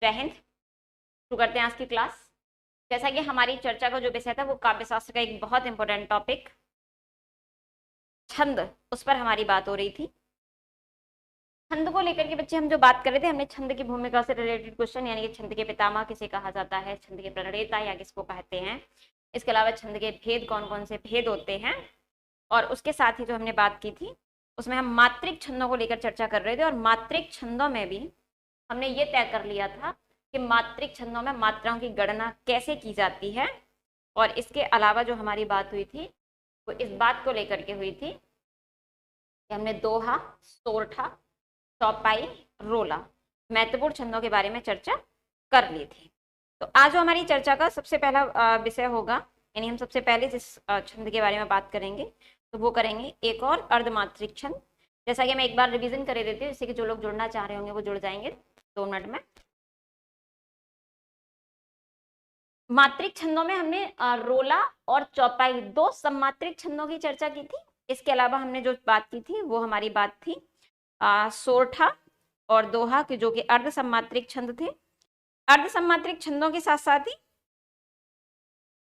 जय हिंद। शुरू करते हैं आज की क्लास। जैसा कि हमारी चर्चा का जो विषय था वो काव्य शास्त्र का एक बहुत इंपॉर्टेंट टॉपिक छंद, उस पर हमारी बात हो रही थी। छंद को लेकर के बच्चे हम जो बात कर रहे थे, हमने छंद की भूमिका से रिलेटेड क्वेश्चन, यानी कि छंद के पितामह किसे कहा जाता है, छंद के प्रणेता या किसको कहते हैं, इसके अलावा छंद के भेद कौन कौन से भेद होते हैं, और उसके साथ ही जो हमने बात की थी उसमें हम मात्रिक छंदों को लेकर चर्चा कर रहे थे। और मात्रिक छंदों में भी हमने ये तय कर लिया था कि मात्रिक छंदों में मात्राओं की गणना कैसे की जाती है। और इसके अलावा जो हमारी बात हुई थी वो इस बात को लेकर के हुई थी कि हमने दोहा, सोरठा, चौपाई, रोला महत्वपूर्ण छंदों के बारे में चर्चा कर ली थी। तो आज जो हमारी चर्चा का सबसे पहला विषय होगा, यानी हम सबसे पहले जिस छंद के बारे में बात करेंगे तो वो करेंगे एक और अर्धमात्रिक छंद। जैसा कि मैं एक बार रिवीजन कर देती हूँ, जिससे कि जो लोग जुड़ना चाह रहे होंगे वो जुड़ जाएंगे 2 मिनट में। मात्रिक छंदों में हमने रोला और चौपाई 2 सममात्रिक छंदों की चर्चा की थी। इसके अलावा हमने जो बात की थी वो हमारी बात थी सोरठा और दोहा की, जो कि अर्ध सममात्रिक छंद थे। अर्ध सममात्रिक छंदों के साथ साथ ही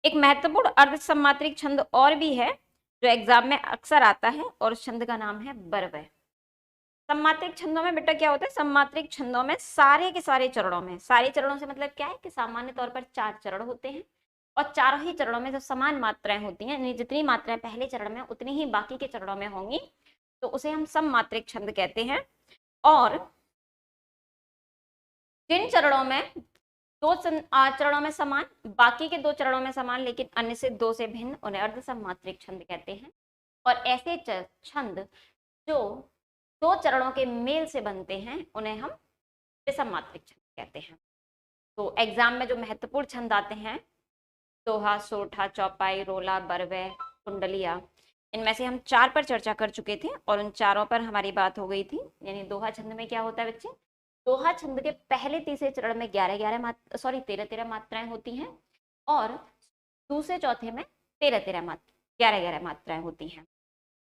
एक महत्वपूर्ण अर्ध सममात्रिक छंद और भी है जो एग्जाम में अक्सर आता है, और उस छंद का नाम है बरवय। सममात्रिक छंदों में बेटा क्या होता है, सममात्रिक छंदों में सारे के सारे चरणों में, सारे चरणों से मतलब क्या है कि सामान्य तौर पर 4 चरण होते हैं, और चारों ही चरणों में जब समान मात्राएं होती हैं, यानी जितनी मात्राएं पहले चरण में उतनी ही बाकी के चरणों में होंगी, तो उसे हम सममात्रिक छंद कहते हैं। और जिन चरणों में 2 चरणों में समान, बाकी के 2 चरणों में समान लेकिन अन्य से 2 से भिन्न, उन्हें अर्ध सममात्रिक छंद कहते हैं। और ऐसे छंद जो 2 चरणों के मेल से बनते हैं उन्हें हम विषममात्रिक छंद कहते हैं। तो एग्जाम में जो महत्वपूर्ण छंद आते हैं, दोहा, सोरठा, चौपाई, रोला, बरवय, कुंडलिया, इनमें से हम 4 पर चर्चा कर चुके थे और उन चारों पर हमारी बात हो गई थी। यानी दोहा छंद में क्या होता है बच्चे, दोहा छंद के पहले तीसरे चरण में 13 मात्राएं होती हैं, और दूसरे चौथे में 11 मात्राएं होती हैं।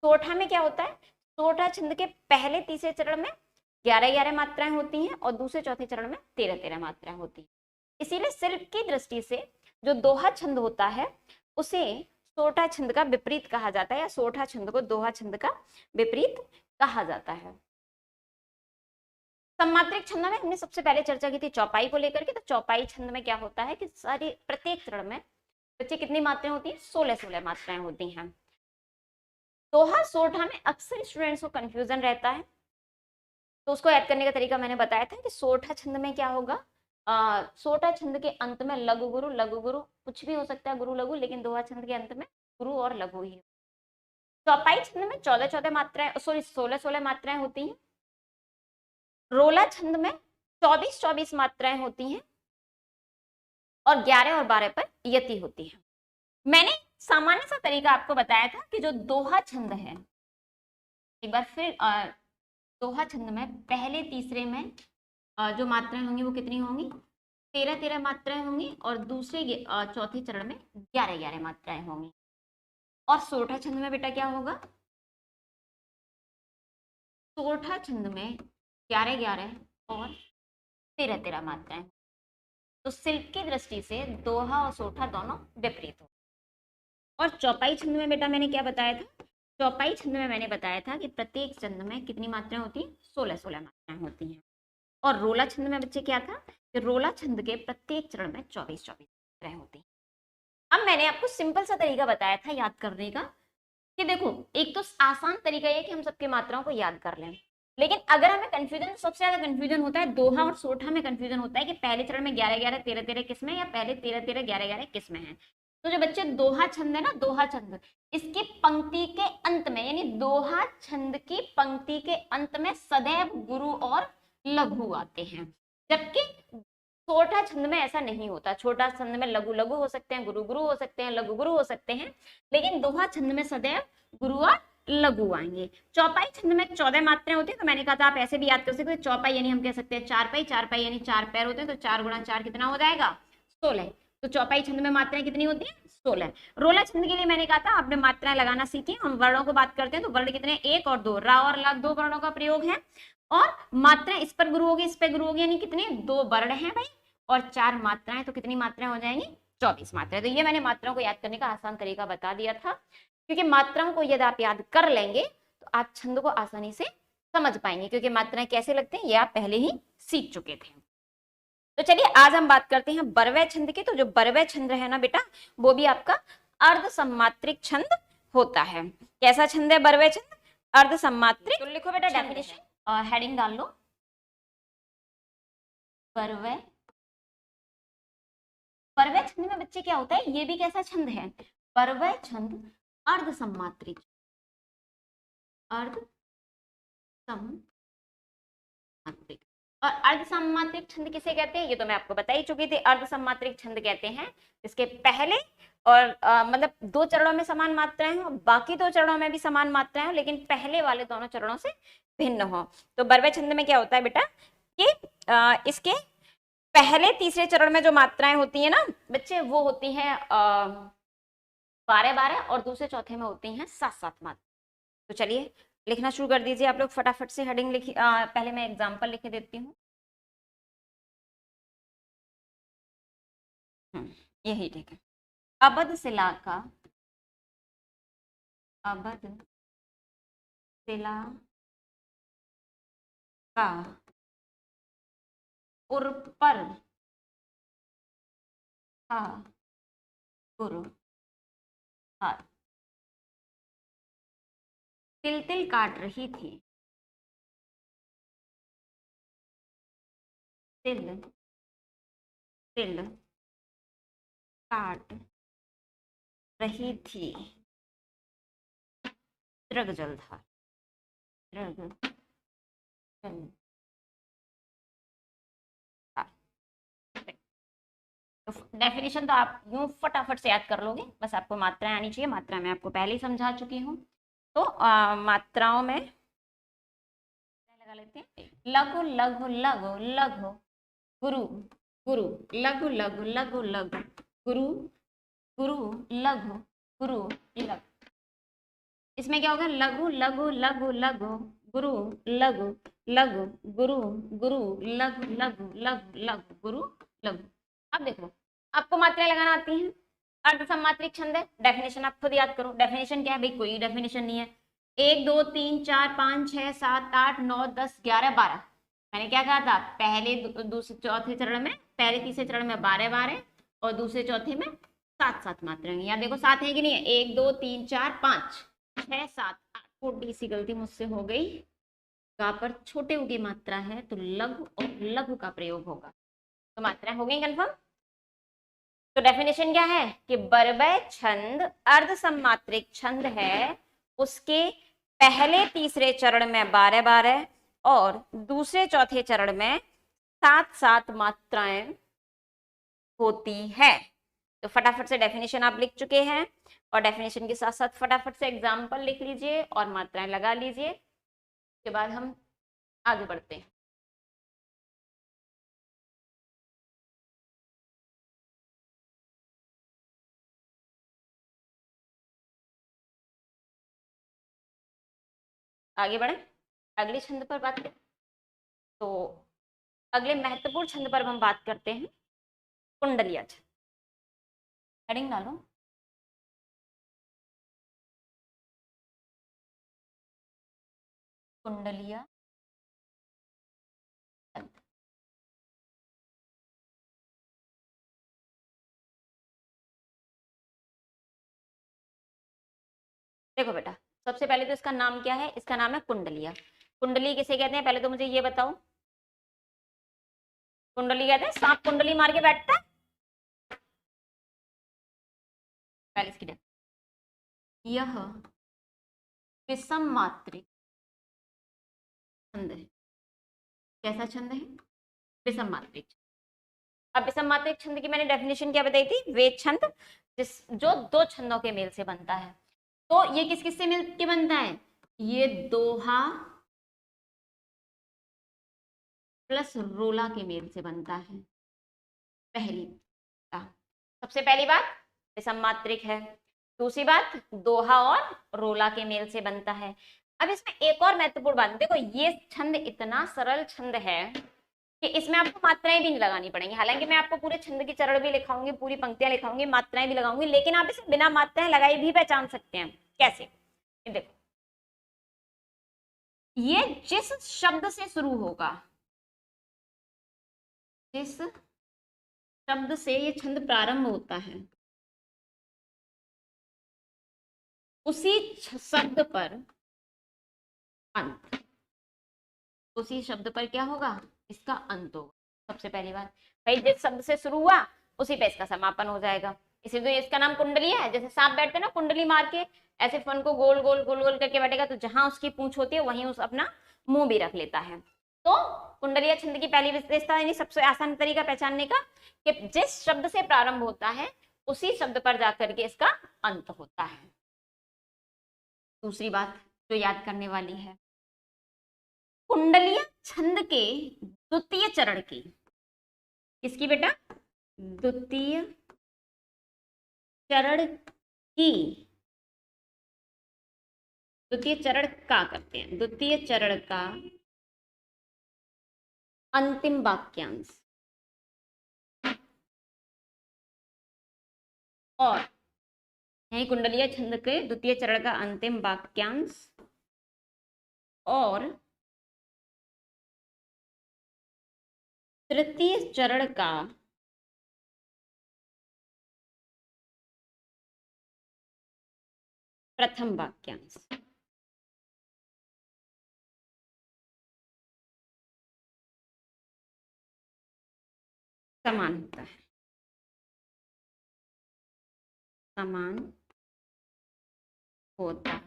सोरठा में क्या होता है, सोरठा छंद के पहले तीसरे चरण में 11 मात्राएं होती हैं और दूसरे चौथे चरण में 13 मात्राएं होती हैं। इसीलिए शिल्प की दृष्टि से जो दोहा छंद होता है उसे सोरठा छंद का विपरीत कहा जाता है, या सोरठा छंद को दोहा छंद का विपरीत कहा जाता है। सममात्रिक छंद में हमने सबसे पहले चर्चा की थी चौपाई को लेकर के। तो चौपाई छंद में क्या होता है कि सारी प्रत्येक चरण में बच्चे कितनी मात्राएं होती हैं, 16 मात्राएं होती हैं। दोहा सोरठा में अक्सर स्टूडेंट्स को कंफ्यूजन रहता है, तो उसको याद करने का तरीका मैंने बताया था कि सोरठा छंद में क्या होगा, सोरठा छंद के अंत में लघु गुरु कुछ भी हो सकता है, गुरु लघु, लेकिन दोहा छंद के अंत में गुरु और लघु ही। चौपाई छंद में 14 मात्राएं, सॉरी 16 मात्राएं होती हैं। रोला छंद में 24 मात्राएं होती हैं और 11 और 12 पर यति होती है। मैंने सामान्य सा तरीका आपको बताया था कि जो दोहा छंद है, एक बार फिर दोहा छंद में पहले तीसरे में जो मात्राएं होंगी वो कितनी होंगी, 13 मात्राएं होंगी, और दूसरे चौथे चरण में 11 मात्राएं होंगी। और सोरठा छंद में बेटा क्या होगा, सोरठा छंद में 11 और 13 मात्राएं। तो शिल्प की दृष्टि से दोहा और सोरठा दोनों विपरीत हो। और चौपाई छंद में बेटा मैंने क्या बताया था, चौपाई छंद में मैंने बताया था कि प्रत्येक छंद में कितनी मात्राएं होती हैं, 16 मात्राएं होती हैं। और रोला छंद में बच्चे क्या था कि रोला छंद के प्रत्येक चरण में 24 मात्राएं होती हैं। अब मैंने आपको सिंपल सा तरीका बताया था याद करने का कि देखो, एक तो आसान तरीका ये कि हम सबकी मात्राओं को याद कर लें, लेकिन अगर हमें कंफ्यूजन, सबसे ज्यादा कंफ्यूजन होता है दोहा और सोरठा में कंफ्यूजन होता है कि पहले चरण में 11 13 किस्में, या पहले 13 किस्में हैं। तो जो बच्चे दोहा छंद है ना, दोहा छंद, इसकी पंक्ति के अंत में, यानी दोहा छंद की पंक्ति के अंत में सदैव गुरु और लघु आते हैं, जबकि छोटा छंद में ऐसा नहीं होता। छोटा छंद में लघु लघु हो सकते हैं, गुरु गुरु हो सकते हैं, लघु गुरु हो सकते हैं, लेकिन दोहा छंद में सदैव गुरु और लघु आएंगे। चौपाई छंद में 14 मात्राएं होती है, तो मैंने कहा था आप ऐसे भी याद कर सकते हैं, चौपाई यानी हम कह सकते हैं 4 पाई, 4 पाई यानी 4 पैर होते हैं, तो 4 गुणा 4 कितना हो जाएगा, 16। तो चौपाई छंद में मात्राएं कितनी होती है, 16। रोला छंद के लिए मैंने कहा था आपने मात्राएं लगाना सीखी। हम वर्णों को बात करते हैं तो वर्ण कितने, एक और दो, रा और ला, दो वर्णों का प्रयोग है। और मात्राएं इस पर गुरु होगी, इस पर गुरु होगी, यानी कितने, दो वर्ण हैं भाई, और 4 मात्राएं, तो कितनी मात्राएं हो जाएंगी, 24 मात्राएं। तो ये मैंने मात्राओं को याद करने का आसान तरीका बता दिया था, क्योंकि मात्राओं को यदि आप याद कर लेंगे तो आप छंद को आसानी से समझ पाएंगे, क्योंकि मात्राएं कैसे लगते हैं ये आप पहले ही सीख चुके थे। तो चलिए आज हम बात करते हैं बरवै छंद की। तो जो बरवै छंद है ना बेटा, वो भी आपका अर्ध सम्मात्रिक छंद होता है। कैसा छंद है बरवै छंद, अर्ध सम्मात्रिक। तो लिखो बेटा डेफिनेशन, हेडिंग डाल लो, बरवै। बरवै छंद में बच्चे क्या होता है, ये भी कैसा छंद है, बरवै छंद अर्ध सम्मात्रिक, अर्ध सम्मात्रिक। और अर्धसम्मात्रिक छंद किसे कहते हैं, ये तो मैं आपको बता ही चुकी थी। अर्धसम्मात्रिक छंद कहते हैं जिसके पहले और मतलब 2 चरणों में समान मात्राएं हो, बाकी 2 चरणों में भी समान मात्राएं हो, लेकिन पहले वाले दोनों चरणों से भिन्न हो। तो बरवै छंद में क्या होता है बेटा कि इसके पहले तीसरे चरण में जो मात्राएं होती है ना बच्चे, वो होती हैं 12-12, और दूसरे चौथे में होती हैं 7-7 मात्रा। तो चलिए लिखना शुरू कर दीजिए आप लोग फटाफट से। हेडिंग लिखी, पहले मैं एग्जांपल लिख देती हूँ। यही ठीक है। अबध शिला का, अबध शिला का उर पर था गुरु हाथ, तिल तिल काट रही थी, तिल तिल काट रही थी, द्रग जलधार, द्रग जलधार। तो डेफिनेशन तो आप यूं फटाफट से याद कर लोगे, बस आपको मात्राएं आनी चाहिए। मात्रा मैं आपको पहले ही समझा चुकी हूँ। तो मात्राओं में लगा लेते हैं, लघु लघु लघु लघु गुरु गुरु, लघु लघु लघु लघु गुरु गुरु, लघु गुरु लघु। इसमें क्या होगा, लघु लघु लघु लघु गुरु, लघु लघु गुरु गुरु, लघु लघु लघु लघु गुरु, लघु। अब देखो आपको मात्राएं लगाना आती हैं, अर्धसम्मात्रिक छंद है। डेफिनेशन आप खुद याद करो। डेफिनेशन क्या है भाई, कोई डेफिनेशन नहीं है। 1 2 3 4 5 6 7 8 9 10 11 12। मैंने क्या कहा था, पहले दूसरे चौथे चरण में, पहले तीसरे चरण में 12-12 और दूसरे चौथे में 7-7 मात्राएं। यहाँ देखो 7 है कि नहीं है, 1 2 3 4 5 6 7 8। छोटी सी गलती मुझसे हो गई, यहाँ पर छोटे ऊ की मात्रा है तो लघु और लघु का प्रयोग होगा। तो मात्राएं हो गई कंफर्म। तो डेफिनेशन क्या है कि बरवै छंद अर्धसम्मात्रिक छंद है, उसके पहले तीसरे चरण में 12-12 और दूसरे चौथे चरण में 7-7 मात्राएं होती है। तो फटाफट से डेफिनेशन आप लिख चुके हैं, और डेफिनेशन के साथ साथ फटाफट से एग्जाम्पल लिख लीजिए और मात्राएं लगा लीजिए। उसके बाद हम आगे बढ़ते हैं। आगे बढ़े, अगले छंद पर बात करें। तो अगले महत्वपूर्ण छंद पर हम बात करते हैं, कुंडलिया छंद। हेडिंग डालो, कुंडलिया छंद। देखो बेटा, सबसे पहले तो इसका नाम क्या है, इसका नाम है कुंडलिया। कुंडली किसे कहते हैं पहले तो मुझे ये बताओ। कुंडली कहते हैं सांप कुंडली मार के बैठता है। पहले इसकी यह विषम मात्रिक छंद है। कैसा छंद है, विषम मात्रिक। अब विषम मात्रिक छंद की मैंने डेफिनेशन क्या बताई थी, वे छंद जो 2 छंदों के मेल से बनता है। तो ये किस किस से मिल के बनता है, ये दोहा प्लस रोला के मेल से बनता है। पहली सबसे पहली बात, विषम है। दूसरी बात, दोहा और रोला के मेल से बनता है। अब इसमें एक और महत्वपूर्ण बात, देखो ये छंद इतना सरल छंद है कि इसमें आपको मात्राएं भी नहीं लगानी पड़ेंगी। हालांकि मैं आपको पूरे छंद की चरण भी लिखाऊंगी, पूरी पंक्तियां लिखाऊंगी, मात्राएं भी लगाऊंगी, लेकिन आप इसे बिना मात्राएं लगाए भी पहचान सकते हैं। कैसे? ये देखो, ये जिस शब्द से शुरू होगा, जिस शब्द से ये छंद प्रारंभ होता है, उसी शब्द पर अंत, उसी शब्द पर क्या होगा? इसका अंत होगा। सबसे पहली बात भाई, जिस शब्द से शुरू हुआ उसी पे इसका समापन हो जाएगा। इसीलिए तो इसका नाम कुंडली है। जैसे सांप बैठते ना कुंडली मार के, ऐसे फन को गोल गोल गोल गोल करके बैठेगा, तो जहां उसकी पूंछ होती है वहीं उस अपना मुंह भी रख लेता है। तो कुंडलिया छंद की पहली विशेषता, यानी सबसे आसान तरीका पहचानने का, कि जिस शब्द से प्रारंभ होता है उसी शब्द पर जाकर के इसका अंत होता है। दूसरी बात जो याद करने वाली है, कुंडलिया छंद के द्वितीय चरण की, किसकी बेटा? द्वितीय चरण की, द्वितीय चरण का करते हैं, द्वितीय चरण का अंतिम वाक्यांश, और यही कुंडलिया छंद के द्वितीय चरण का अंतिम वाक्यांश और तृतीय चरण का प्रथम वाक्यांश समान होता है, समान होता है।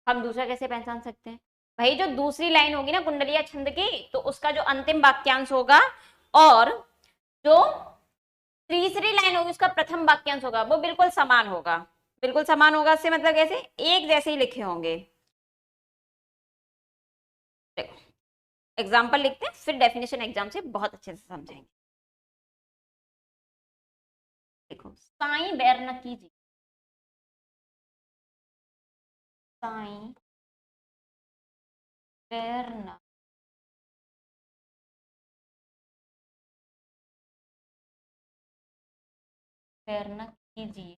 हम दूसरा कैसे पहचान सकते हैं? भाई जो दूसरी लाइन होगी ना कुंडलिया छंद की, तो उसका जो अंतिम वाक्यांश होगा और जो तीसरी लाइन होगी उसका प्रथम वाक्यांश होगा, वो बिल्कुल समान होगा। बिल्कुल समान होगा से मतलब कैसे? एक जैसे ही लिखे होंगे। देखो एग्जाम्पल लिखते हैं, फिर डेफिनेशन एग्जाम से बहुत अच्छे से समझेंगे। देखो, साई बैर न कीजिए, साई बैर न बैर न कीजिए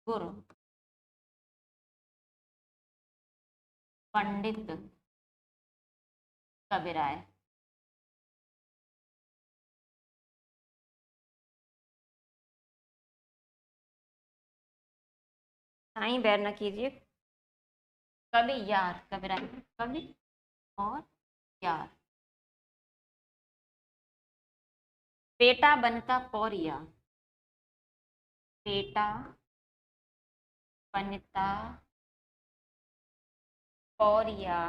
गुरु पंडित कबीराय। साई बैर न कीजिए कभी यार कबीराय, कभी और यार। बेटा बनता पौरिया, बेटा बनता पौरिया,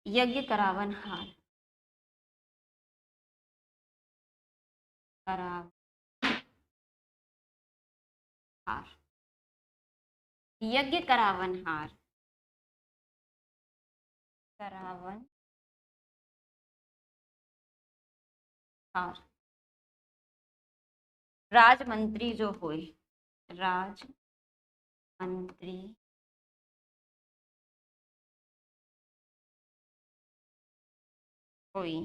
यज्ञ करावन हार, कराव हार, यज्ञ करावन हार, करावन हार। राजमंत्री जो होए, राजमंत्री होई,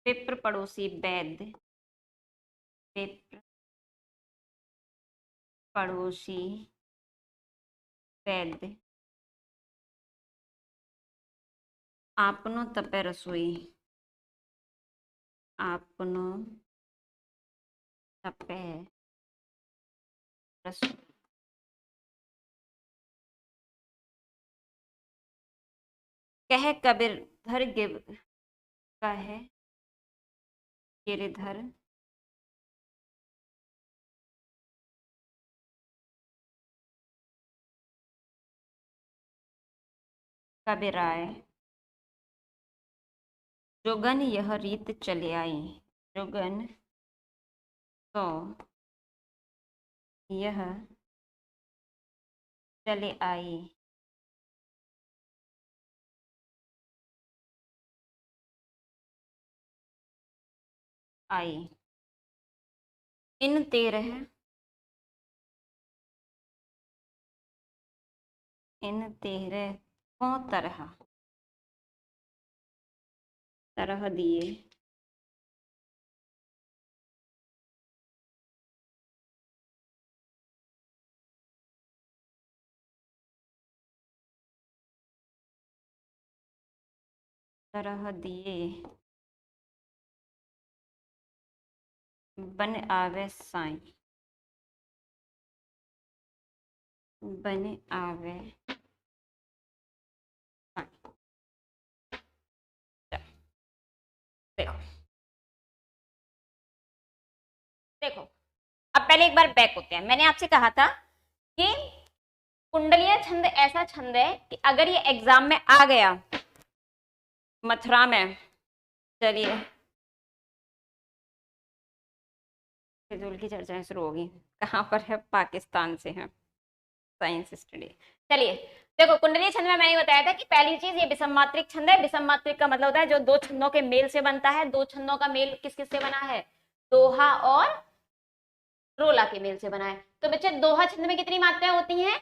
विप्र पड़ोसी वैद्य, विप्र पड़ोसी वैद्य, आपनो तपे रसोई, आपनो तपे रसोई। कह कबीर धर गिव, कहे गिरधर कबीराय, जोगन यह रीत चले आई, जोगन तो यह चले आई, आई, इन 13 को तरह तरह दिए बन आवे साई, बन आवे साई। देखो देखो, अब पहले एक बार बैक होते हैं। मैंने आपसे कहा था कि कुंडलीय छंद ऐसा छंद है कि अगर ये एग्जाम में आ गया मथुरा में, चलिए फिजूल की चर्चाएं शुरू होगी, कहाँ पर है, पाकिस्तान से है, साइंस स्टडी। चलिए देखो, कुंडलीय छंद में मैंने बताया था कि पहली चीज ये विषम मात्रिक छंद है। विषम मात्रिक का मतलब होता है जो दो छंदों के मेल से बनता है। दो छंदों का मेल किस किस से बना है, दोहा और रोला के मेल से बना है। तो बच्चे दोहा छंद में कितनी मात्राएं होती हैं,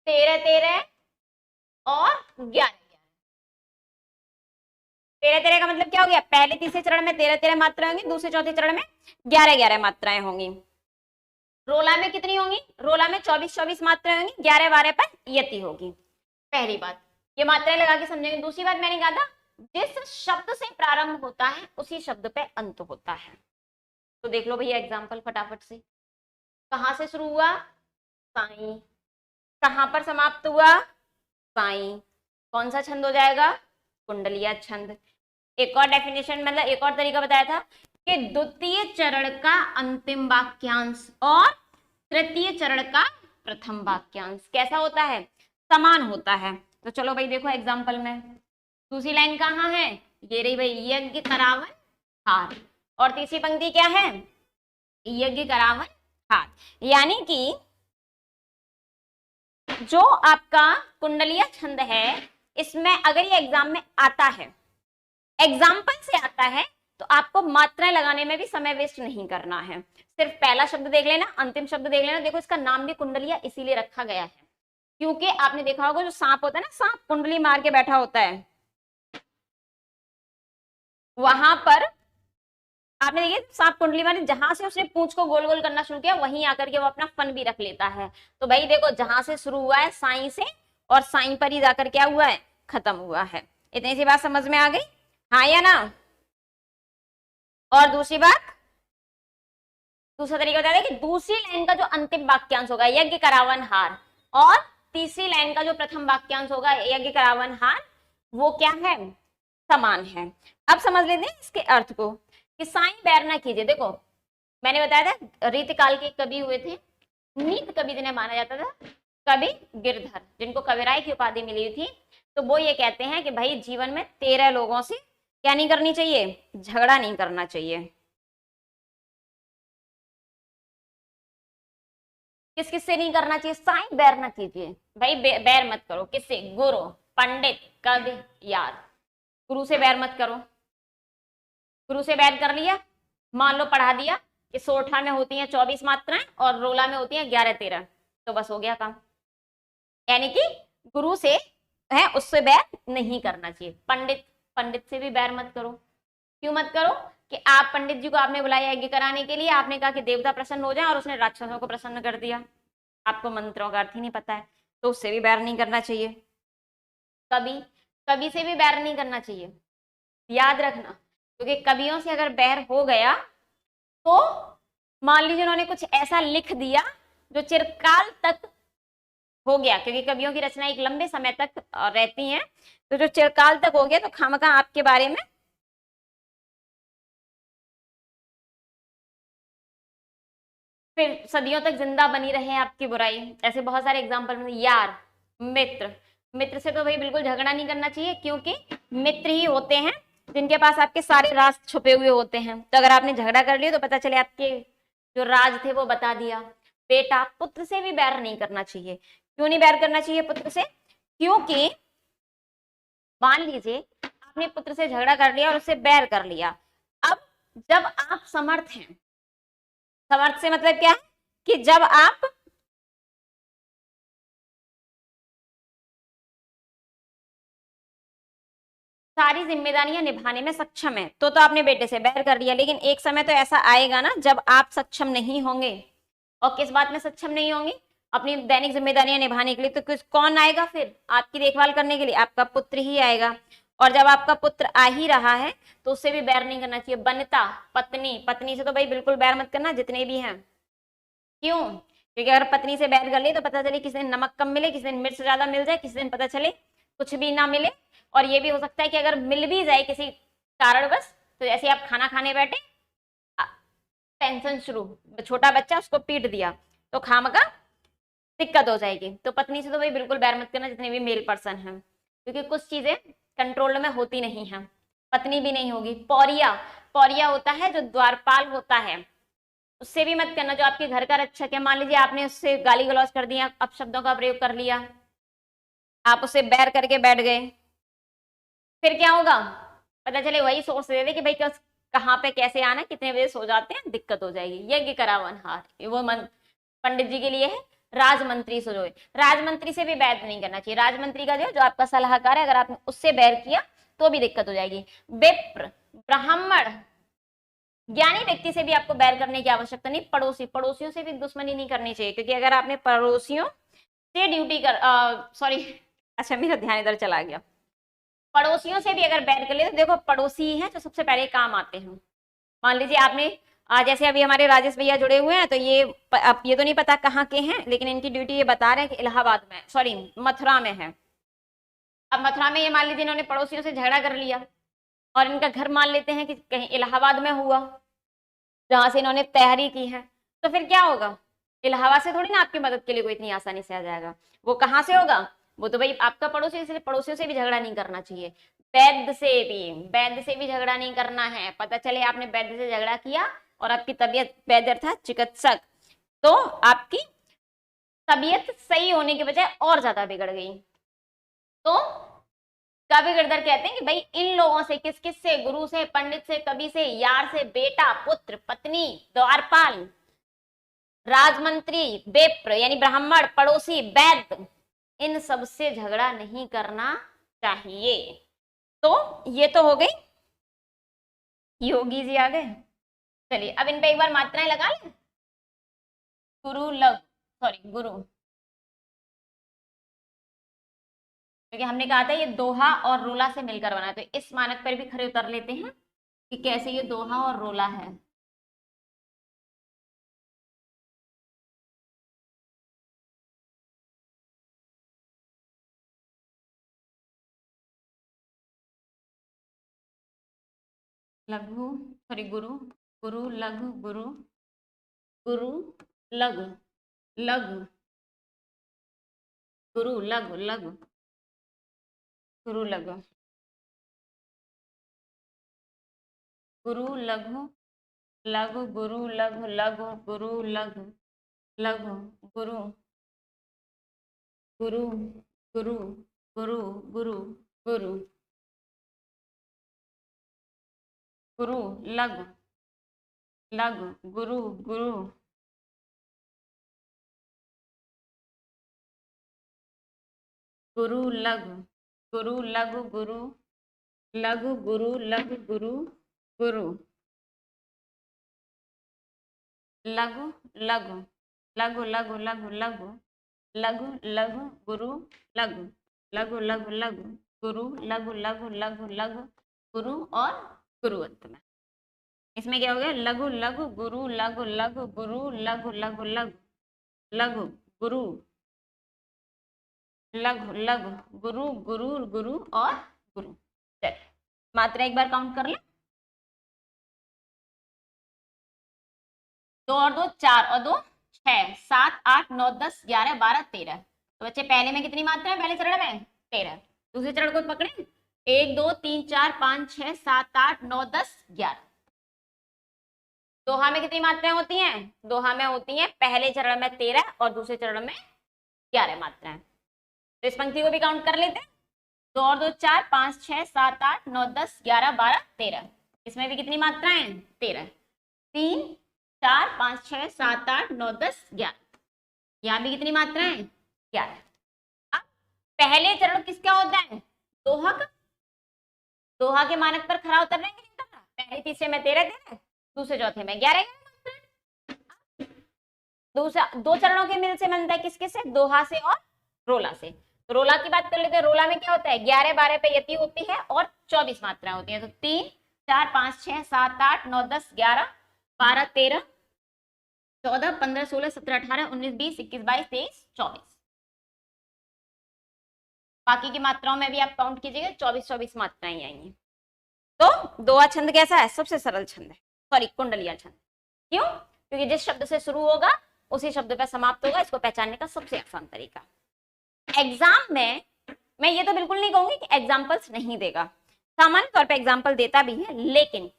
13 13 और 11 13 13 का मतलब क्या हो गया, पहले तीसरे चरण में 13 13 मात्राएं होंगी, दूसरे चौथे चरण में 11 11 मात्राएं होंगी। रोला में कितनी होंगी, रोला में 24 24 मात्राएं होंगी, 11 12 पर यति होगी। पहली बात ये मात्राएं लगा के समझेंगे। दूसरी बात मैंने कहा था जिस शब्द से प्रारंभ होता है उसी शब्द पे अंत होता है। तो देख लो भैया एग्जाम्पल फटाफट से, कहां से शुरू हुआ, साई, कहां पर समाप्त हुआ, साई, कौन सा छंद हो जाएगा, कुंडलीय छंद। एक और डेफिनेशन मतलब एक और तरीका बताया था कि द्वितीय चरण का अंतिम वाक्यांश और तृतीय चरण का प्रथम वाक्यांश कैसा होता है, समान होता है। तो चलो भाई देखो एग्जाम्पल में, दूसरी लाइन कहाँ है, ये रही भाई, यज्ञ करावन हार, और तीसरी पंक्ति क्या है, यज्ञ करावन हार। यानी कि जो आपका कुंडलीय छंद है इसमें अगर ये एग्जाम में आता है, एग्जाम्पल से आता है, तो आपको मात्राएं लगाने में भी समय वेस्ट नहीं करना है। सिर्फ पहला शब्द देख लेना, अंतिम शब्द देख लेना। देखो इसका नाम भी कुंडलिया इसीलिए रखा गया है क्योंकि आपने देखा होगा जो सांप होता है ना, सांप कुंडली मार के बैठा होता है, वहां पर आपने देखिए सांप कुंडली मारी, जहां से उसने पूंछ को गोल गोल करना शुरू किया वहीं आकर के वो अपना फन भी रख लेता है। तो भाई देखो जहां से शुरू हुआ है साई से, और साई पर ही जाकर क्या हुआ है, खत्म हुआ है। इतनी सी बात समझ में आ गई, हाँ या ना। और दूसरी बात, दूसरा तरीका बता दें कि दूसरी लाइन का जो अंतिम वाक्यांश होगा यज्ञ करावन हार, और तीसरी लाइन का जो प्रथम वाक्यांश होगा यज्ञ करावन हार, वो क्या है, समान है। अब समझ लेते हैं इसके अर्थ को कि साई बैर ना कीजिए। देखो मैंने बताया था रीतकाल के कवि हुए थे, नीत कवि जिन्हें माना जाता था, कवि गिरधर, जिनको कविराय की उपाधि मिली थी। तो वो ये कहते हैं कि भाई जीवन में 13 लोगों से क्या नहीं करनी चाहिए, झगड़ा नहीं करना चाहिए। किस किस से नहीं करना चाहिए, साई बैर ना कीजिए भाई, बैर मत करो। किससे, गुरु, पंडित, कवि, यार। गुरु से बैर मत करो। गुरु से बैर कर लिया, मान लो पढ़ा दिया कि सोठा में होती हैं 24 मात्राएं और रोला में होती हैं 11 13, तो बस हो गया काम। यानी कि गुरु से है उससे बैर नहीं करना चाहिए। पंडित, पंडित से भी बैर मत करो। क्यों मत करो कि आप पंडित जी को आपने बुलाया यज्ञ कराने के लिए, आपने कहा कि देवता प्रसन्न हो जाए और उसने राक्षसों को प्रसन्न कर दिया, आपको मंत्रों का अर्थ ही नहीं पता है, तो उससे भी बैर नहीं करना चाहिए। कवि, कवि से भी बैर नहीं करना चाहिए, याद रखना, क्योंकि कवियों से अगर बैर हो गया तो मान लीजिए उन्होंने कुछ ऐसा लिख दिया जो चिरकाल तक हो गया, क्योंकि कवियों की रचना एक लंबे समय तक रहती हैं, तो जो चिरकाल तक हो गया तो खामखा आपके बारे में फिर सदियों तक जिंदा बनी रहे आपकी बुराई। ऐसे बहुत सारे एग्जाम्पल। यार, मित्र, मित्र से तो भाई बिल्कुल झगड़ा नहीं करना चाहिए, क्योंकि मित्र ही होते हैं जिनके पास आपके सारे राज छुपे हुए होते हैं। तो अगर आपने झगड़ा कर लिया तो पता चले आपके जो राज थे वो बता दिया। बेटा, पुत्र से भी बैर नहीं करना चाहिए। क्यों नहीं बैर करना चाहिए पुत्र से, क्योंकि मान लीजिए आपने पुत्र से झगड़ा कर लिया और उससे बैर कर लिया, अब जब आप समर्थ हैं, समर्थ से मतलब क्या है कि जब आप सारी जिम्मेदारियां निभाने में सक्षम है। तो आपने बेटे से बैर कर लिया, लेकिन एक समय तो ऐसा आएगा ना जब आप सक्षम नहीं होंगे। और किस बात में सक्षम नहीं होंगे? अपनी दैनिक जिम्मेदारियां निभाने के लिए। तो किस कौन आएगा फिर आपकी देखभाल करने के लिए? आपका पुत्र ही आएगा। और जब आपका पुत्र आ ही रहा है तो उससे भी बैर नहीं करना चाहिए। बनता पत्नी, पत्नी से तो भाई बिल्कुल बैर मत करना जितने भी हैं। क्यों? क्योंकि अगर पत्नी से बैर कर ले तो पता चले किसी दिन नमक कम मिले, किसी दिन मिर्च ज्यादा मिल जाए, किसी दिन पता चले कुछ भी ना मिले। और ये भी हो सकता है कि अगर मिल भी जाए किसी कारणवश, तो जैसे आप खाना खाने बैठे, टेंशन शुरू, छोटा बच्चा उसको पीट दिया तो खामका दिक्कत हो जाएगी। तो पत्नी से तो भाई बिल्कुल बैर मत करना जितने भी मेल पर्सन हैं, क्योंकि कुछ चीजें कंट्रोल में होती नहीं है। पत्नी भी नहीं होगी। पौरिया, पौरिया होता है जो द्वारपाल होता है, उससे भी मत करना। जो आपके घर का रक्षक है, मान लीजिए आपने उससे गाली गलौज कर दिया, अपशब्दों का प्रयोग कर लिया, आप उससे बैर करके बैठ गए, फिर क्या होगा? पता चले वही सोर्स दे दे कि भाई कहाँ पे कैसे आना, कितने बजे सो जाते हैं, दिक्कत हो जाएगी। यज्ञ करावन हार, वो पंडित जी के लिए है। राजमंत्री से जो है, राजमंत्री से भी बैर नहीं करना चाहिए। राजमंत्री का जो आपका सलाहकार है, अगर आपने उससे बैर किया तो भी दिक्कत हो जाएगी। विप्र, ब्राह्मण, ज्ञानी व्यक्ति से भी आपको बैर करने की आवश्यकता नहीं। पड़ोसी, पड़ोसियों से भी दुश्मनी नहीं करनी चाहिए, क्योंकि अगर आपने पड़ोसियों से ड्यूटी कर सॉरी अच्छा मेरा ध्यान इधर चला गया। पड़ोसियों से भी अगर बैर कर ले तो देखो पड़ोसी हैं जो सबसे पहले काम आते हैं। मान लीजिए आपने जैसे अभी हमारे राजेश भैया जुड़े हुए हैं, तो ये अब ये तो नहीं पता कहाँ के हैं, लेकिन इनकी ड्यूटी ये बता रहे हैं कि इलाहाबाद में, सॉरी मथुरा में है। अब मथुरा में ये मान लीजिए इन्होंने पड़ोसियों से झगड़ा कर लिया और इनका घर मान लेते हैं कि कहीं इलाहाबाद में हुआ जहां से इन्होंने तैयारी की है, तो फिर क्या होगा? इलाहाबाद से थोड़ी ना आपकी मदद के लिए कोई इतनी आसानी से आ जाएगा। वो कहाँ से होगा? वो तो भाई आपका पड़ोसी, इसलिए पड़ोसियों से भी झगड़ा नहीं करना चाहिए। वैद्य से भी, वैद्य से भी झगड़ा नहीं करना है। पता चले आपने वैद्य से झगड़ा किया और आपकी तबीयत, वैद्य अर्थात चिकित्सक, तो आपकी तबीयत सही होने के बजाय और ज्यादा बिगड़ गई। तो कवि गिरधर कहते हैं कि भाई इन लोगों से, किस किस से? गुरु से, पंडित से, कवि से, यार से, बेटा, पुत्र, पत्नी, द्वारपाल, राजमंत्री, विप्र यानी ब्राह्मण, पड़ोसी, वैद्य, इन सब से झगड़ा नहीं करना चाहिए। तो ये तो हो गई। योगी जी आ गए। चलिए अब इन पे एक बार मात्राएं लगा लें। गुरु लग, सॉरी गुरु, क्योंकि हमने कहा था ये दोहा और रोला से मिलकर बना है, तो इस मानक पर भी खरे उतर लेते हैं कि कैसे ये दोहा और रोला है। लघु, सॉरी गुरु, गुरु लघु, गुरु, गुरु लघु, लघु, गुरु लघु, लघु, गुरु लघु, गुरु लघु, लघु, गुरु लघु, लघु, गुरु लघु, लघु, गुरु, गुरु, गुरु, गुरु, गुरु, गुरु, गुरु लघु, लघु, गुरु, गुरु, गुरु लघु, गुरु लघु, गुरु लघु, गुरु लघु, गुरु, गुरु लघु, लघु, लघु, लघु, लघु, लघु, लघु, लघु, गुरु लघु, लघु, लघु, लघु, गुरु, लघु, लघु, लघु, लघु, गुरु और गुरु अंत में। इसमें क्या हो गया? लघु लघु गुरु, लघु लघु गुरु, लघु लघु लघु, लघु गुरु, लघु लघु गुरु, गुरु गुरु और गुरु। चलिए मात्रा एक बार काउंट कर ले। 2 और 2 4 और 2 6 7 8 9 10 11 12 13। तो बच्चे पहले में कितनी मात्रा है? पहले चरण में 13। दूसरे चरण को पकड़े, 1 2 3 4 5 6 7 8 9 10 11। दोहा में कितनी मात्राएं होती हैं? दोहा में होती हैं पहले चरण में 13 और दूसरे चरण में 11 मात्राएं। तो इस पंक्ति को भी काउंट कर लेते हैं। 2 और 2 4 5 6 7 8 9 10 11 12 13। इसमें भी कितनी मात्राएं? 13। 3 4 5 6 7 8 9 10 11। यहाँ भी कितनी मात्राएं? 11। अब पहले चरण किसका होता है? दोहा का। दोहा के मानक पर खरा उतरने के लिए पहले तीसरे में 13 13, दूसरे चौथे में 11 11। दूसरा 2 चरणों के मिल से बनता है किसके से? दोहा से और रोला से। तो रोला की बात कर लेते हैं। रोला में क्या होता है? 11 12 पे यति होती है और 24 मात्राएं होती हैं। तो 3 4 5 6 7 8 9 10 11 12 13 14 15 16 17 18 19 20 21 22 23 24। बाकी की मात्राओं में भी आप काउंट कीजिएगा, 24 24 मात्राएं आएंगी। तो दोहा छंद कैसा है? सबसे सरल छंद है, सॉरी कुंडलिया छंद। क्यों? क्योंकि जिस शब्द से शुरू होगा उसी शब्द पर समाप्त होगा। इसको पहचानने का सबसे आसान तरीका। एग्जाम में मैं ये तो बिल्कुल नहीं कहूंगी कि एग्जाम्पल्स नहीं देगा, सामान्य तौर पे एग्जाम्पल देता भी है, लेकिन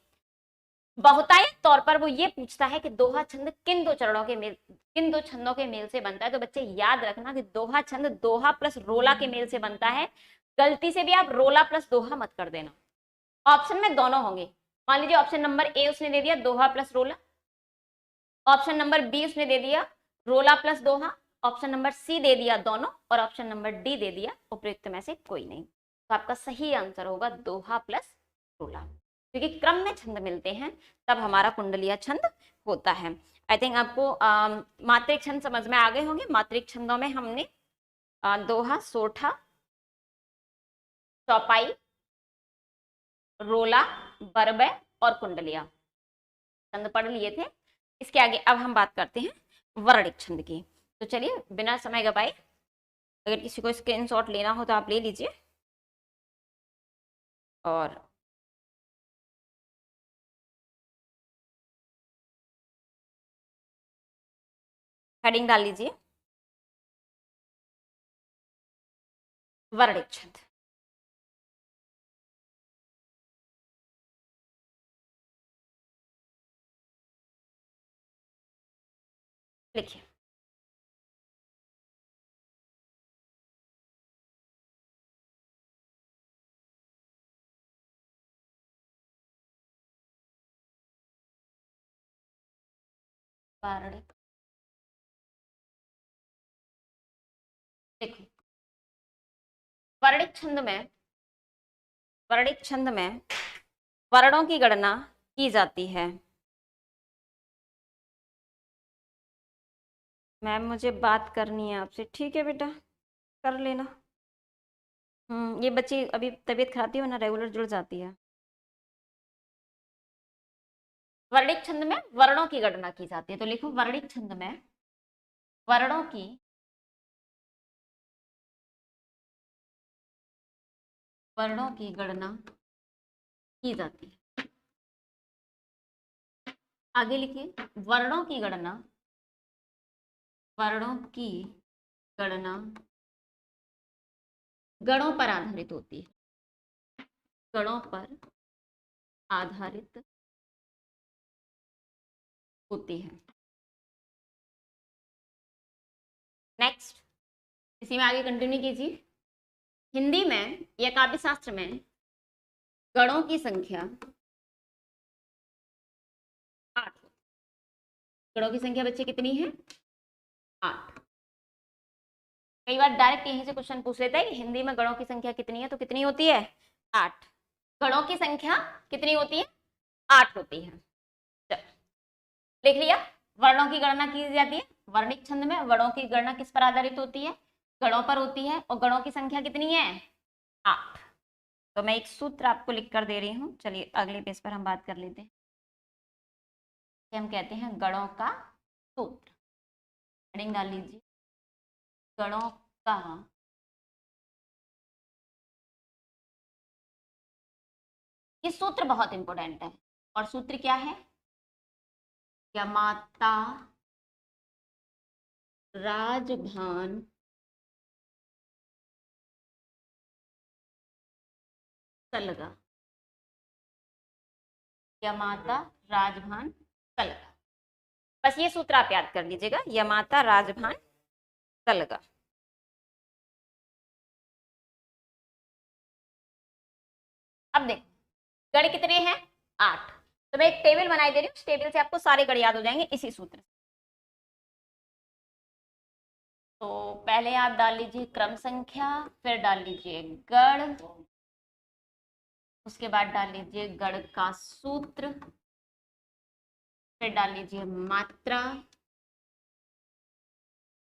बहुतायत तौर पर वो ये पूछता है कि दोहा छंद किन 2 चरणों के मेल, किन 2 छंदों के मेल से बनता है। तो बच्चे याद रखना कि दोहा छंद दोहा प्लस रोला के मेल से बनता है। गलती से भी आप रोला प्लस दोहा मत कर देना। ऑप्शन में दोनों होंगे। मान लीजिए ऑप्शन नंबर ए उसने दे दिया दोहा प्लस रोला, ऑप्शन नंबर बी उसने दे दिया रोला प्लस दोहा, ऑप्शन नंबर सी दे दिया दोनों, और ऑप्शन नंबर डी दे दिया उपयुक्त में से कोई नहीं। तो आपका सही आंसर होगा दोहा प्लस रोला, क्योंकि क्रम में छंद मिलते हैं तब हमारा कुंडलिया छंद होता है। आई थिंक आपको मात्रिक छंद समझ में आ गए होंगे। मात्रिक छंदों में हमने दोहा, सोठा, चौपाई, रोला, बरबे और कुंडलिया छंद पढ़ लिए थे। इसके आगे अब हम बात करते हैं वर्णिक छंद की। तो चलिए बिना समय गवाए, अगर किसी को स्क्रीनशॉट लेना हो तो आप ले लीजिए और हेडिंग डाल लीजिए वर्णिक छंद। लिखिए वर्णिक। देखो वर्णिक छंद में, वर्णिक छंद में वर्णों की गणना की जाती है। मैम मुझे बात करनी है आपसे। ठीक है बेटा, कर लेना। ये बच्ची अभी तबीयत खराब थी, वरना रेगुलर जुड़ जाती है। वर्णिक छंद में वर्णों की गणना की जाती है। तो लिखो वर्णिक छंद में वर्णों की गणना की जाती है। आगे लिखिए वर्णों की गणना, वर्णों की गणना गणों पर आधारित होती है। गणों पर आधारित होती है। नेक्स्ट, इसी में आगे कंटिन्यू कीजिए। हिंदी में या काव्य शास्त्र में गणों की संख्या 8। गणों की संख्या बच्चे कितनी है? 8। कई बार डायरेक्ट यहीं से क्वेश्चन पूछ लेता है कि हिंदी में गणों की संख्या कितनी है, तो कितनी होती है? 8। गणों की संख्या कितनी होती है? 8 होती है। देख लिया, वर्णों की गणना की जाती है। वर्णिक छंद में वर्णों की गणना किस पर आधारित होती है? गणों पर होती है। और गणों की संख्या कितनी है? 8। तो मैं एक सूत्र आपको लिख कर दे रही हूँ। चलिए अगले पेज पर हम बात कर लेते हैं। हम कहते हैं गणों का सूत्र। हेडिंग डाल लीजिए गणों का ये सूत्र बहुत इंपॉर्टेंट है। और सूत्र क्या है? यमाता राजभान सलगा। यमाता राजभान सलगा। बस ये सूत्र आप याद कर लीजिएगा, यमाता राजभान सलगा। अब देखो गण कितने हैं? 8। तो मैं एक टेबल बनाई दे रही हूँ, उस टेबल से आपको सारे गण याद हो जाएंगे इसी सूत्र से। तो पहले आप डाल लीजिए क्रम संख्या, फिर डाल लीजिए गण, उसके बाद डाल लीजिए गण का सूत्र, फिर डाल लीजिए मात्रा,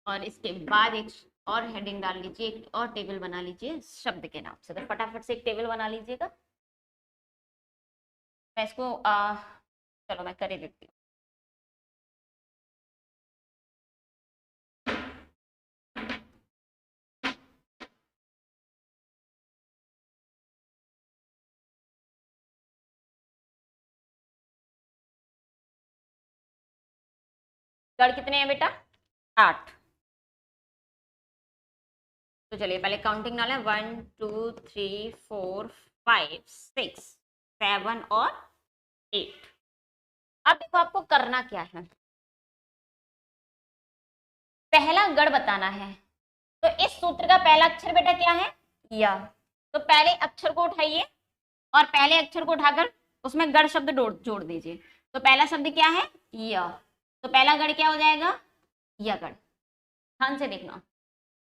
और इसके बाद एक और हेडिंग डाल लीजिए, एक और टेबल बना लीजिए शब्द के नाम से। तो फटाफट से एक टेबल बना लीजिएगा। मैं इसको चलो मैं कर ही देती हूँ। गण कितने हैं बेटा? 8। तो चलिए पहले काउंटिंग डालें, 1 2 3 4 5 6 7 और 8। अब देखो आपको करना क्या है, पहला गण बताना है। तो इस सूत्र का पहला अक्षर बेटा क्या है? या। तो पहले अक्षर को उठाइए और पहले अक्षर को उठाकर उसमें गण शब्द जोड़ दीजिए। तो पहला शब्द क्या है? या। तो पहला गण क्या हो जाएगा? या गण। ध्यान से देखना।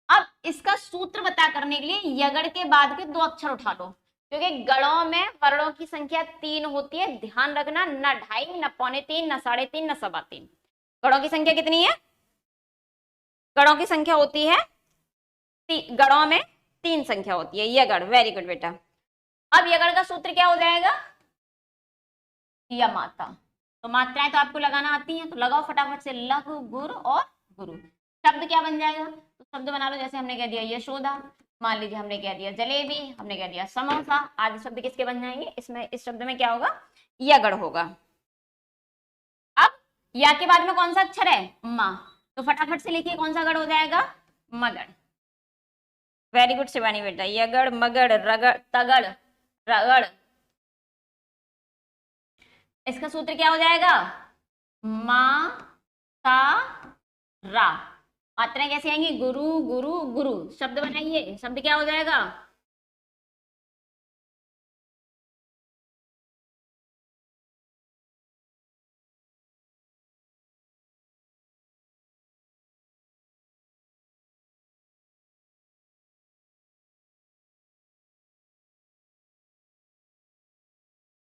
अब इसका सूत्र पता करने के लिए यगड़ के बाद के 2 अक्षर उठा लो, क्योंकि गणों में वर्णों की संख्या 3 होती है। ध्यान रखना, न 2.5, न 3.25, न 3.5, न 3.25। गणों की संख्या कितनी है? गणों की संख्या होती है, गणों में 3 संख्या होती है। यगड़, वेरी गुड बेटा। अब यगड़ का सूत्र क्या हो जाएगा? या मात्रा। तो मात्राएं तो आपको लगाना आती हैं, तो लगाओ फटाफट से, लघु गुर और गुरु। शब्द क्या बन जाएगा? तो शब्द बना लो, जैसे हमने कह दिया यशोदा, मान लीजिए हमने कह दिया जलेबी, हमने कह दिया समोसा, आदि शब्द किसके बन जाएंगे? इसमें इस शब्द में क्या होगा? यगड़ होगा। अब या के बाद में कौन सा अक्षर है? मा। तो फटाफट से लिखिए कौन सा गढ़ हो जाएगा? मगड़। वेरी गुड शिवानी बेटा। यगड़, मगड़, रगड़, तगड़, रगड़। इसका सूत्र क्या हो जाएगा? मा ता रा। मात्राएं कैसे आएंगी? गुरु गुरु गुरु। शब्द बनाइए, शब्द क्या हो जाएगा?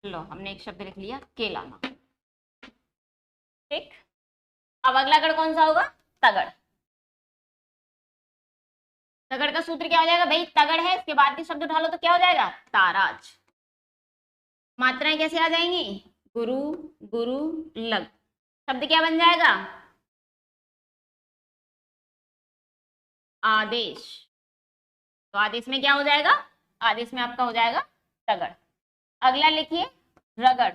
लो हमने एक शब्द लिख लिया, केलाना। ठीक। अब अगला गढ़ कौन सा होगा? तगड़। तगड़ का सूत्र क्या हो जाएगा भाई? तगड़ है, इसके बाद के शब्द उठा लो तो क्या हो जाएगा? ताराज। मात्राएं कैसे आ जाएंगी? गुरु गुरु लग। शब्द क्या बन जाएगा? आदेश। तो आदेश में क्या हो जाएगा? आदेश में आपका हो जाएगा तगड़। अगला लिखिए रगड़।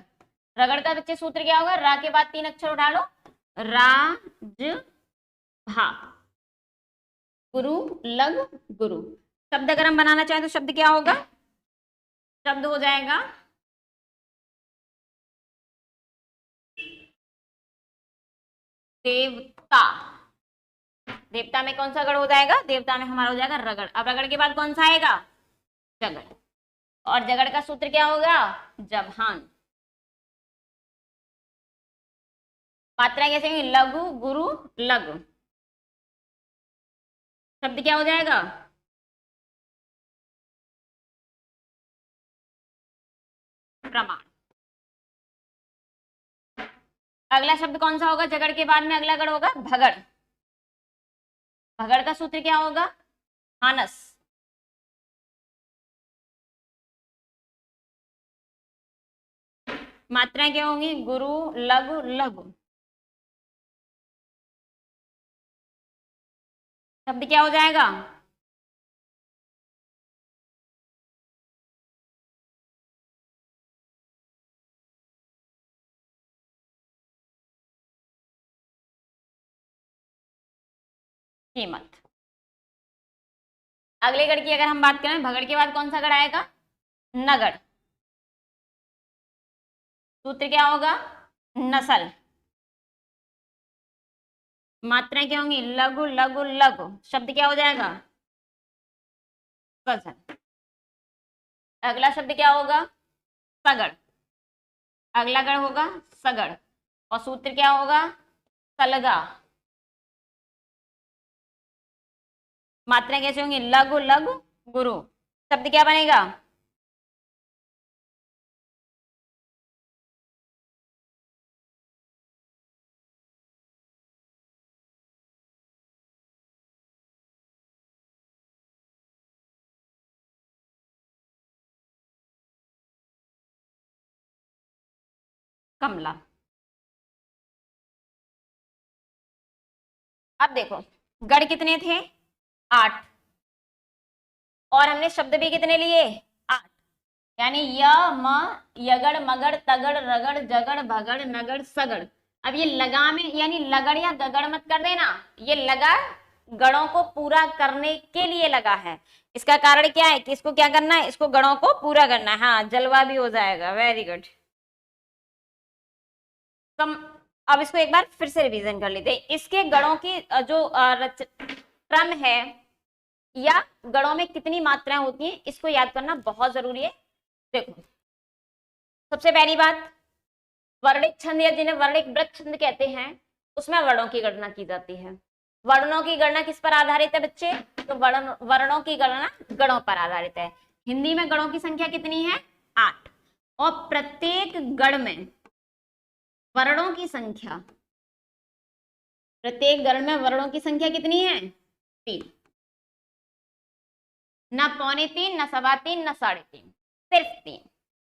रगड़ का बच्चे सूत्र क्या होगा? रा के बाद 3 अक्षर उठा लो, राज भा। गुरु लग गुरु। शब्द अगर हम बनाना चाहें तो शब्द क्या होगा? शब्द हो जाएगा देवता। देवता में कौन सा गढ़ हो जाएगा? देवता में हमारा हो जाएगा रगड़। अब रगड़ के बाद कौन सा आएगा? जगड़। और जगड़ का सूत्र क्या होगा? जभान। मात्रा कैसे होगी? लघु गुरु लघु। शब्द क्या हो जाएगा? प्रमाण। अगला शब्द कौन सा होगा? जगड़ के बाद में अगला गढ़ होगा भगड़। भगड़ का सूत्र क्या होगा? हानस। मात्राएं क्या होंगी? गुरु लघु लघु। शब्द क्या हो जाएगा? कीमत। अगले गढ़ की अगर हम बात करें, भगड़ के बाद कौन सा गढ़ आएगा? नगड़। सूत्र क्या होगा? नस्ल। मात्राएं क्या होंगी? लघु लघु लघु। शब्द क्या हो जाएगा? गजल। अगला शब्द क्या होगा? सगड़। अगला गण होगा सगड़, और सूत्र क्या होगा, सलगा। मात्राएं कैसे होंगी, लघु लघु गुरु। शब्द क्या बनेगा, कमला। अब देखो गढ़ कितने थे, 8, और हमने शब्द भी कितने लिए, 8, यानी य म यगड़ मगड़ तगड़ रगड़ जगड़ भगड़ नगड़ सगड़। अब ये लगा में यानी लगड़ या गगड़ मत कर देना, ये लगा गणों को पूरा करने के लिए लगा है। इसका कारण क्या है कि इसको क्या करना है, इसको गणों को पूरा करना है। हाँ जलवा भी हो जाएगा, वेरी गुड। कम, अब इसको एक बार फिर से रिवीजन कर लेते हैं। इसके गणों की जो क्रम है या गणों में कितनी मात्राएं होती हैं, इसको याद करना बहुत जरूरी है। देखो सबसे पहली बात, वर्णिक छंद या जिन्हें वर्णिक वृत्त छंद कहते हैं, उसमें वर्णों की गणना की जाती है। वर्णों की गणना किस पर आधारित है बच्चे, तो वर्णों की गणना गणों पर आधारित है। हिंदी में गणों की संख्या कितनी है, 8, और प्रत्येक गण में वर्णों की संख्या, प्रत्येक गण में वर्णों की संख्या कितनी है, 3, ना 3.25, ना 3.25, ना 3.5, सिर्फ 3।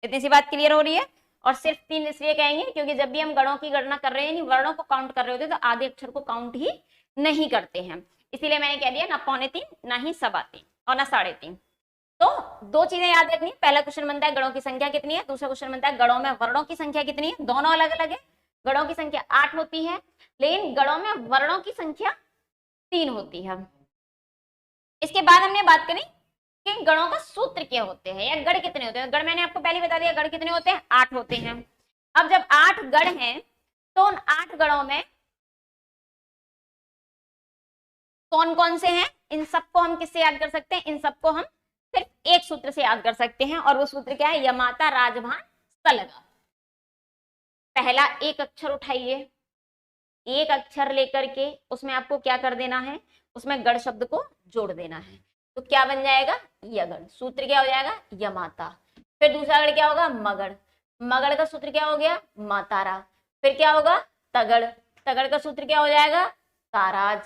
इतनी सी बात क्लियर हो रही है। और सिर्फ 3 इसलिए कहेंगे क्योंकि जब भी हम गणों की गणना कर रहे हैं, वर्णों को काउंट कर रहे होते हैं, तो आधे अक्षर को काउंट ही नहीं करते हैं। इसीलिए मैंने कह दिया ना 3.25, ना ही 3.25 और ना 3.5। तो दो चीजें याद रखनी, पहला क्वेश्चन बनता है गणों की संख्या कितनी है, दूसरा क्वेश्चन बनता है गणों में वर्णों की संख्या कितनी है। दोनों अलग अलग है, गणों की संख्या 8 होती है, लेकिन गणों में वर्णों की संख्या 3 होती है। इसके बाद हमने बात करी कि गणों का सूत्र क्या होते हैं या गण कितने होते हैं। गण मैंने आपको पहले बता दिया, गण कितने होते हैं, 8 होते हैं। अब जब 8 गण हैं, तो उन 8 गणों में कौन कौन से हैं, इन सबको हम किससे याद कर सकते हैं, इन सबको हम सिर्फ एक सूत्र से याद कर सकते हैं, और वो सूत्र क्या है, यमाता राजभान सलगा। पहला एक अक्षर उठाइए, एक अक्षर लेकर के उसमें आपको क्या कर देना है, उसमें गण शब्द को जोड़ देना है। तो क्या बन जाएगा, यगण। सूत्र क्या हो जाएगा, यमाता। फिर दूसरा गण क्या होगा, मगड़। मगड़ का सूत्र क्या हो गया, मातारा। फिर क्या होगा, तगड़। तगड़ का सूत्र क्या हो जाएगा, ताराज।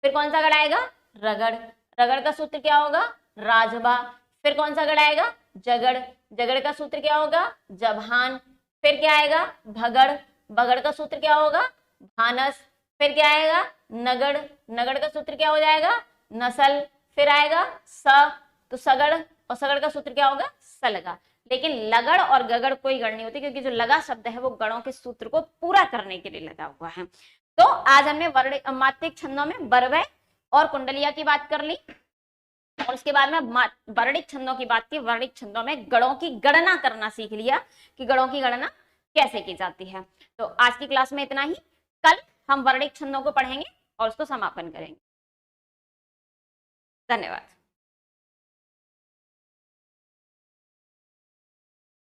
फिर कौन सा गण आएगा, रगड़। रगड़ का सूत्र क्या होगा, राजबा। फिर कौन सा गण आएगा, जगड़। जगड़ का सूत्र क्या होगा, जभान। फिर क्या आएगा, भगड़। भगड़ का सूत्र क्या होगा, भानस। फिर क्या आएगा, नगड़। नगड़ का सूत्र क्या हो जाएगा, नसल। फिर आएगा स, तो सगड़, और सगड़ का सूत्र क्या होगा, सलगा। लेकिन लगड़ और गगड़ कोई गण नहीं होती, क्योंकि जो लगा शब्द है वो गणों के सूत्र को पूरा करने के लिए लगा हुआ है। तो आज हमने मात्रिक छंदों में बरवय और कुंडलिया की बात कर ली, और उसके बाद में वर्णिक छंदों की बात की। वर्णिक छंदों में गणों की गणना करना सीख लिया कि गणों की गणना कैसे की जाती है। तो आज की क्लास में इतना ही। कल हम वर्णिक छंदों को पढ़ेंगे और उसको समापन करेंगे। धन्यवाद।